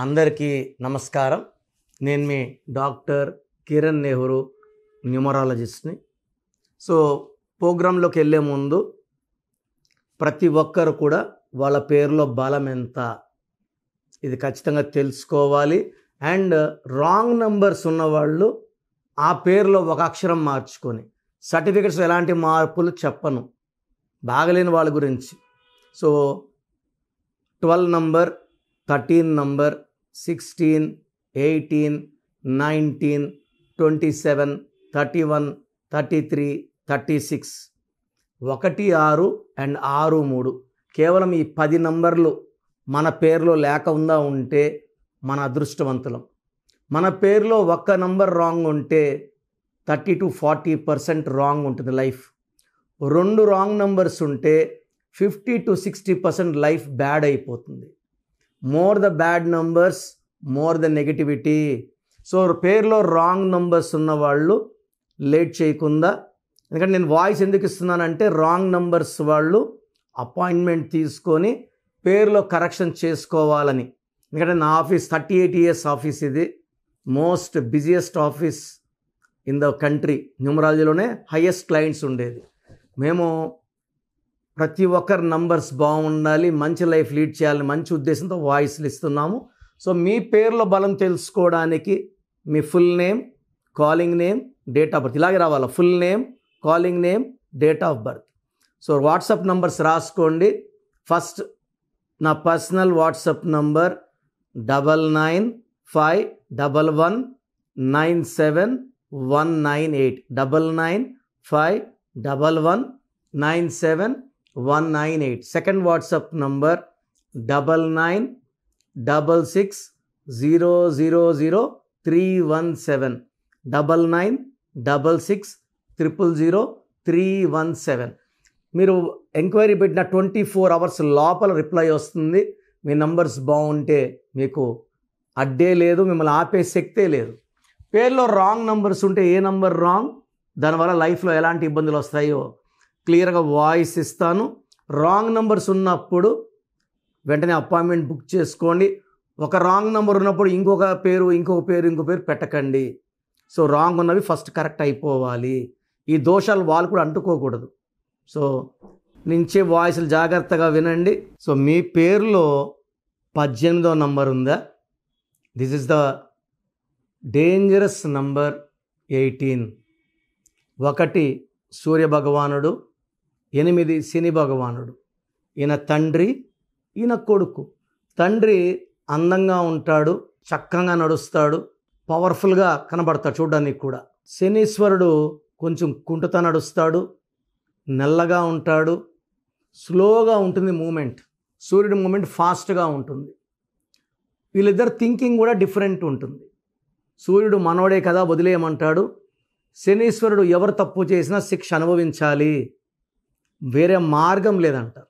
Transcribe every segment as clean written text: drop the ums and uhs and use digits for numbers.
అందరికీ నమస్కారం. నేను మీ డాక్టర్ కిరణ్ నెహ్రూ, న్యూమరాలజిస్ట్ని. సో ప్రోగ్రాంలోకి వెళ్ళే ముందు ప్రతి ఒక్కరు కూడా వాళ్ళ పేరులో బలం ఎంత ఇది ఖచ్చితంగా తెలుసుకోవాలి. అండ్ రాంగ్ నంబర్స్ ఉన్నవాళ్ళు ఆ పేరులో ఒక అక్షరం మార్చుకొని, సర్టిఫికెట్స్ ఎలాంటి మార్పులు చెప్పను బాగలేని వాళ్ళ గురించి. సో 12 నంబర్, 13 నంబర్, 16, 18, 19, 27, 31, 33, 36, 1, 6 అండ్ 6, 3 కేవలం ఈ 10 నంబర్లు మన పేరులో లేకుండా ఉంటే మన అదృష్టవంతులం. మన పేరులో ఒక్క నంబర్ రాంగ్ ఉంటే 30 to 40% రాంగ్ ఉంటుంది లైఫ్. 2 రాంగ్ నంబర్స్ ఉంటే 50 to 60% లైఫ్ బ్యాడ్ అయిపోతుంది. More the bad numbers, more the negativity. So పేరులో రాంగ్ నంబర్స్ ఉన్నవాళ్ళు లేట్ చేయకుండా, ఎందుకంటే నేను వాయిస్ ఎందుకు ఇస్తున్నానంటే రాంగ్ నంబర్స్ వాళ్ళు అపాయింట్మెంట్ తీసుకొని పేరులో కరెక్షన్ చేసుకోవాలని. ఎందుకంటే నా ఆఫీస్ 38 years ఆఫీస్, ఇది most busiest office in the country. న్యూమరాలజీలోనే హైయెస్ట్ క్లయింట్స్ ఉండేది. మేము ప్రతి ఒక్కరి నంబర్స్ బాగుండాలి, మంచి లైఫ్ లీడ్ చేయాలని మంచి ఉద్దేశంతో వాయిస్లు ఇస్తున్నాము. సో మీ పేర్లో బలం తెలుసుకోవడానికి మీ full name, calling name, date of birth ఇలాగే రావాలి. Full name, calling name, date of birth. So WhatsApp numbers రాసుకోండి. ఫస్ట్ నా personal WhatsApp number 9951197198 9951197198. Second WhatsApp number 9966000317 9966000317. మీరు ఎంక్వైరీ పెట్టిన 24 hours లోపల రిప్లై వస్తుంది. మీ నంబర్స్ బాగుంటే మీకు అడ్డే లేదు, మిమ్మల్ని ఆపే శక్తే లేదు. పేర్లో రాంగ్ నంబర్స్ ఉంటే ఏ నంబర్ రాంగ్, దానివల్ల లైఫ్లో ఎలాంటి ఇబ్బందులు వస్తాయో క్లియర్గా వాయిస్ ఇస్తాను. రాంగ్ నంబర్స్ ఉన్నప్పుడు వెంటనే అపాయింట్మెంట్ బుక్ చేసుకోండి. ఒక రాంగ్ నెంబర్ ఉన్నప్పుడు ఇంకొక పేరు పెట్టకండి. సో రాంగ్ ఉన్నవి ఫస్ట్ కరెక్ట్ అయిపోవాలి. ఈ దోషాలు వాళ్ళు కూడా అంటుకోకూడదు. సో నుంచే వాయిస్లు జాగ్రత్తగా వినండి. సో మీ పేరులో 18వ నంబర్ ఉందా? This is the dangerous number 18. 1 సూర్య భగవానుడు, 8 శని భగవానుడు. ఈయన తండ్రి, ఈయన కొడుకు. తండ్రి అందంగా ఉంటాడు, చక్కగా నడుస్తాడు, పవర్ఫుల్గా కనబడతాడు చూడడానికి కూడా. శనీశ్వరుడు కొంచెం కుంటుతా నడుస్తాడు, నల్లగా ఉంటాడు, స్లోగా ఉంటుంది మూమెంట్. సూర్యుడి మూమెంట్ ఫాస్ట్గా ఉంటుంది. వీళ్ళిద్దరు థింకింగ్ కూడా డిఫరెంట్ ఉంటుంది. సూర్యుడు మనోడే కదా వదిలేయమంటాడు, శనీశ్వరుడు ఎవరు తప్పు చేసినా శిక్ష అనుభవించాలి, వేరే మార్గం లేదంటారు.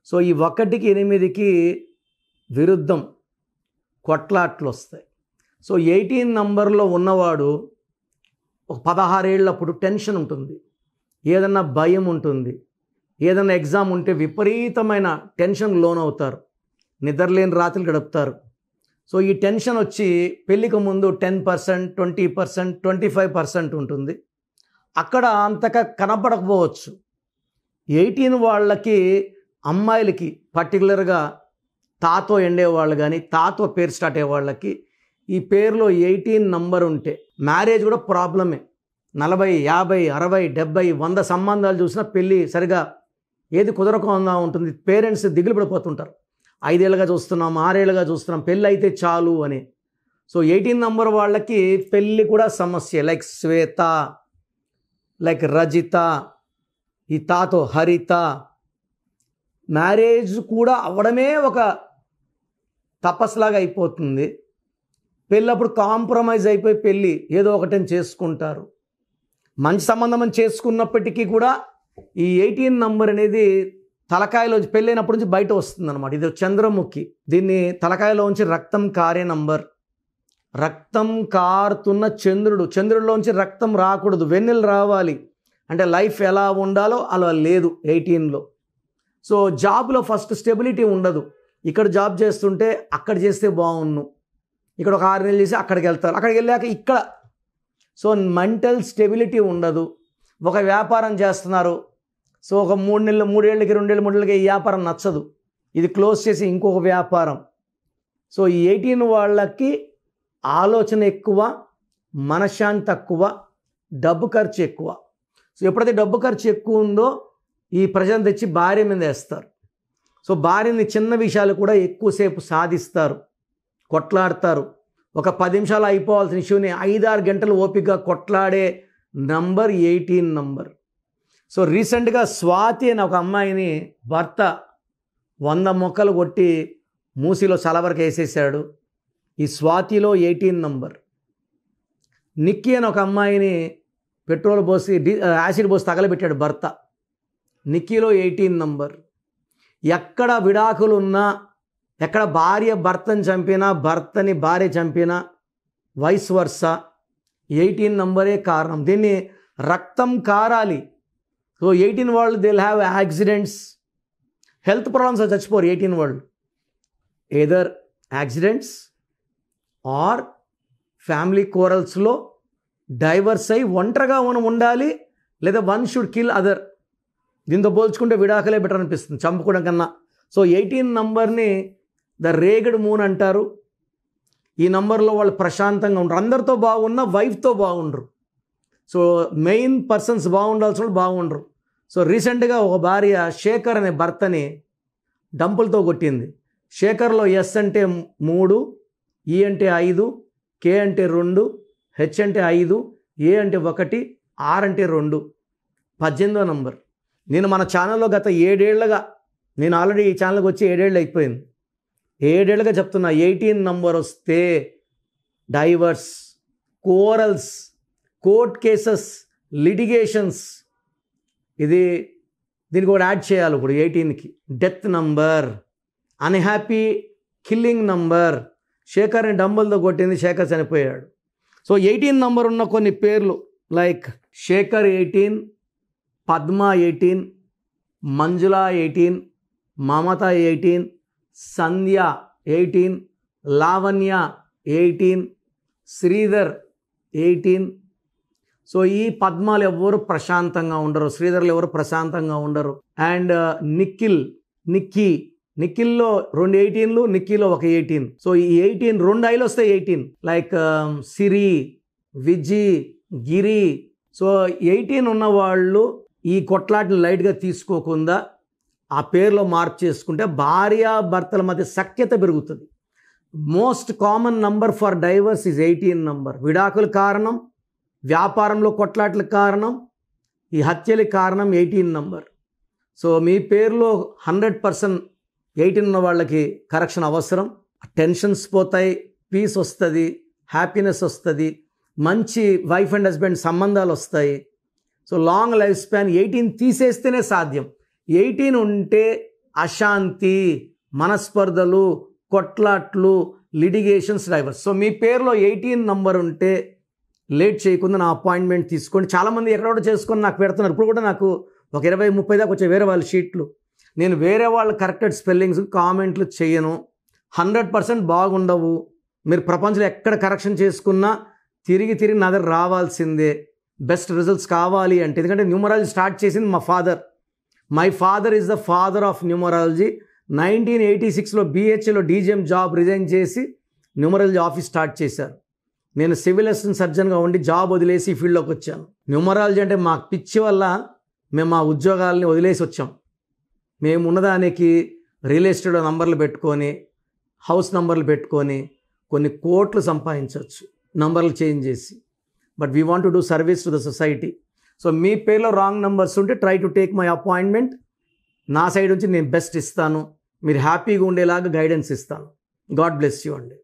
సో ఈ 1కి 8కి విరుద్ధం కొట్లాట్లు వస్తాయి. సో 18 నంబర్లో ఉన్నవాడు ఒక 16 ఏళ్ళప్పుడు టెన్షన్ ఉంటుంది, ఏదన్నా భయం ఉంటుంది, ఏదన్నా ఎగ్జామ్ ఉంటే విపరీతమైన టెన్షన్ లోనవుతారు, నిద్రలేని రాత్రులు గడుపుతారు. సో ఈ టెన్షన్ వచ్చి పెళ్ళికి ముందు 10%, 20%, 25% ఉంటుంది. అక్కడ అంతగా కనపడకపోవచ్చు. 18 వాళ్ళకి, అమ్మాయిలకి పర్టికులర్గా తాతో ఎండేవాళ్ళు కానీ తాతో పేరు స్టార్ట్ అయ్యే వాళ్ళకి ఈ పేరులో 18 నంబర్ ఉంటే మ్యారేజ్ కూడా ప్రాబ్లమే. 40, 50, 60, 70, 100 సంబంధాలు చూసినా పెళ్ళి సరిగా ఏది కుదరకుండా ఉంటుంది. పేరెంట్స్ దిగులు పడిపోతుంటారు. 5 ఏళ్ళుగా చూస్తున్నాం, 6 ఏళ్ళుగా చూస్తున్నాం, పెళ్ళి అయితే చాలు అని. సో 18 నంబర్ వాళ్ళకి పెళ్ళి కూడా సమస్య. లైక్ శ్వేత, లైక్ రజిత, ఈ తాతో హరిత. మ్యారేజ్ కూడా అవ్వడమే ఒక తపస్సులాగా అయిపోతుంది. పెళ్ళప్పుడు కాంప్రమైజ్ అయిపోయి పెళ్ళి ఏదో ఒకటని చేసుకుంటారు. మంచి సంబంధం అని చేసుకున్నప్పటికీ కూడా ఈ 18 నంబర్ అనేది తలకాయలోంచి పెళ్ళైనప్పటి నుంచి బయట వస్తుంది అనమాట. ఇది చంద్రముఖి. దీన్ని తలకాయలోంచి రక్తం కారే నంబర్. రక్తం కారుతున్న చంద్రుడిలోంచి రక్తం రాకూడదు, వెన్నెలు రావాలి. అంటే లైఫ్ ఎలా ఉండాలో అలా లేదు 18లో. సో జాబ్లో ఫస్ట్ స్టెబిలిటీ ఉండదు. ఇక్కడ జాబ్ చేస్తుంటే అక్కడ చేస్తే బాగున్ను, ఇక్కడ ఒక 6 నెలలు చేసి అక్కడికి వెళ్తారు. అక్కడికి వెళ్ళాక ఇక్కడ సో మెంటల్ స్టెబిలిటీ ఉండదు. ఒక వ్యాపారం చేస్తున్నారు, సో ఒక 3 నెలలు 3 ఏళ్ళకి 2 ఏళ్ళు 3 ఏళ్ళకి ఈ వ్యాపారం నచ్చదు, ఇది క్లోజ్ చేసి ఇంకొక వ్యాపారం. సో ఈ 18 వాళ్ళకి ఆలోచన ఎక్కువ, మనశ్శాంతి తక్కువ, డబ్బు ఖర్చు ఎక్కువ. సో ఎప్పుడైతే డబ్బు ఖర్చు ఎక్కువ ఉందో ఈ ప్రజలను తెచ్చి భార్య మీద వేస్తారు. సో భార్యని చిన్న విషయాలు కూడా ఎక్కువసేపు సాధిస్తారు, కొట్లాడతారు. ఒక 10 నిమిషాలు అయిపోవాల్సిన ఇష్యూని 5-6 గంటలు ఓపికగా కొట్లాడే నంబర్ 18 నంబర్. సో రీసెంట్గా స్వాతి అని ఒక అమ్మాయిని భర్త 100 మొక్కలు కొట్టి మూసిలో చలవరకు వేసేసాడు. ఈ స్వాతిలో 18 నంబర్. నిక్కీ అని ఒక అమ్మాయిని పెట్రోల్ పోసి యాసిడ్ పోసి తగలబెట్టాడు భర్త. నిక్కీలో 18 నంబర్. ఎక్కడ విడాకులు ఉన్నా, ఎక్కడ భార్య భర్తని చంపినా, భర్తని భార్య చంపినా, వైస్ వర్సా 18 నంబరే కారణం. దీన్ని రక్తం కారాలి. సో 18 వాళ్ళు they will have accidents, health problems చచ్చిపోరు 18 వాళ్ళు. ఎదర్ యాక్సిడెంట్స్ ఆర్ ఫ్యామిలీ కోరల్స్లో డైవర్స్ అయి ఒంటరిగా ఉండాలి, లేదా వన్ షుడ్ కిల్ అదర్. దీంతో పోల్చుకుంటే విడాకులే బెటర్ అనిపిస్తుంది చంపుకోవడం కన్నా. సో 18 నంబర్ని ద రేగడ్ మూన్ అంటారు. ఈ నంబర్లో వాళ్ళు ప్రశాంతంగా ఉండరు, అందరితో బాగున్న వైఫ్తో బాగుండరు. సో మెయిన్ పర్సన్స్ బాగుండాల్సిన వాళ్ళు బాగుండరు. సో రీసెంట్గా ఒక భార్య శేఖర్ అనే భర్తని డంపులతో కొట్టింది. శేఖర్లో ఎస్ అంటే 3, ఈ అంటే 5, కే అంటే 2, హెచ్ అంటే 5, ఏ అంటే 1, ఆర్ అంటే 2, 18వ నంబర్. నేను మన ఛానల్లో గత 7 ఏళ్ళగా, నేను ఆల్రెడీ ఈ ఛానల్కి వచ్చి 7 ఏళ్ళు అయిపోయింది, 7 ఏళ్ళుగా చెప్తున్నా, 18 నంబర్ వస్తే divorce, quarrels, court cases, litigations, దీనికి కూడా యాడ్ చేయాలి ఇప్పుడు 18కి. Death number, unhappy killing number. శేఖర్ని డంబుల్తో కొట్టింది, శేఖర్ చనిపోయాడు. సో 18 నంబర్ ఉన్న కొన్ని పేర్లు లైక్ శేఖర్ 18, పద్మ 18, మంజుల 18, మమత 18, సంధ్య 18, లావణ్య 18, శ్రీధర్ 18. సో ఈ పద్మాలు ఎవరు ప్రశాంతంగా ఉండరు, శ్రీధర్లు ఎవరు ప్రశాంతంగా ఉండరు. అండ్ నిఖిల్లో 2 18లు, నిక్కీలో ఒక 18. సో ఈ 18 2 ఐలు వస్తాయి 18, లైక్ సిరి, విజి, గిరి. సో 18 ఉన్న వాళ్ళు ఈ కొట్లాటను లైట్గా తీసుకోకుండా ఆ పేరులో మార్పు చేసుకుంటే భార్యాభర్తల మధ్య సఖ్యత పెరుగుతుంది. Most common number for divorce is 18 number. విడాకుల కారణం, వ్యాపారంలో కొట్లాటల కారణం, ఈ హత్యల కారణం 18 నంబర్. సో మీ పేరులో 100% 18 ఉన్న వాళ్ళకి కరెక్షన్ అవసరం. టెన్షన్స్ పోతాయి, పీస్ వస్తుంది, హ్యాపీనెస్ వస్తుంది, మంచి వైఫ్ అండ్ హస్బెండ్ సంబంధాలు వస్తాయి. సో లాంగ్ లైఫ్ స్పాన్ 18 తీసేస్తేనే సాధ్యం. 18 ఉంటే అశాంతి, మనస్పర్ధలు, కొట్లాట్లు, లిటిగేషన్స్, డైవర్స్. సో మీ పేరులో 18 నంబర్ ఉంటే లేట్ చేయకుండా నా అపాయింట్మెంట్ తీసుకోండి. చాలామంది ఎక్కడో చేసుకొని నాకు పెడుతున్నారు. ఇప్పుడు కూడా నాకు ఒక 20-30 దాకా వచ్చే వేరే వాళ్ళ షీట్లు. నేను వేరే వాళ్ళ కరెక్టెడ్ స్పెల్లింగ్స్ కామెంట్లు చేయను. 100% బాగుండవు. మీరు ప్రపంచంలో ఎక్కడ కరెక్షన్ చేసుకున్నా తిరిగి నా దగ్గర రావాల్సిందే. బెస్ట్ రిజల్ట్స్ కావాలి అంటే, ఎందుకంటే న్యూమరాలజీ స్టార్ట్ చేసింది మా father. My father is the father of numerology. 1986లో BHAలో DGM జాబ్ రిజైన్ చేసి న్యూమరాలజీ ఆఫీస్ స్టార్ట్ చేశారు. నేను సివిల్ అసిస్టెంట్ సర్జన్గా ఉండి జాబ్ వదిలేసి ఈ ఫీల్డ్లోకి వచ్చాను. న్యూమరాలజీ అంటే మాకు పిచ్చి వల్ల మేము మా ఉద్యోగాల్ని వదిలేసి వచ్చాం. మేము ఉన్నదానికి రియల్ ఎస్టేట్ నంబర్లు పెట్టుకొని, హౌస్ నంబర్లు పెట్టుకొని కొన్ని కోట్లు సంపాదించవచ్చు నంబర్లు చేంజ్ చేసి. But we want to do service to the society. So మీ పేరులో రాంగ్ నంబర్స్ ఉంటే try to take my appointment. నా సైడ్ నుంచి నేను బెస్ట్ ఇస్తాను, మీరు హ్యాపీగా ఉండేలాగా గైడెన్స్ ఇస్తాను. గాడ్ బ్లెస్ యూ అండి.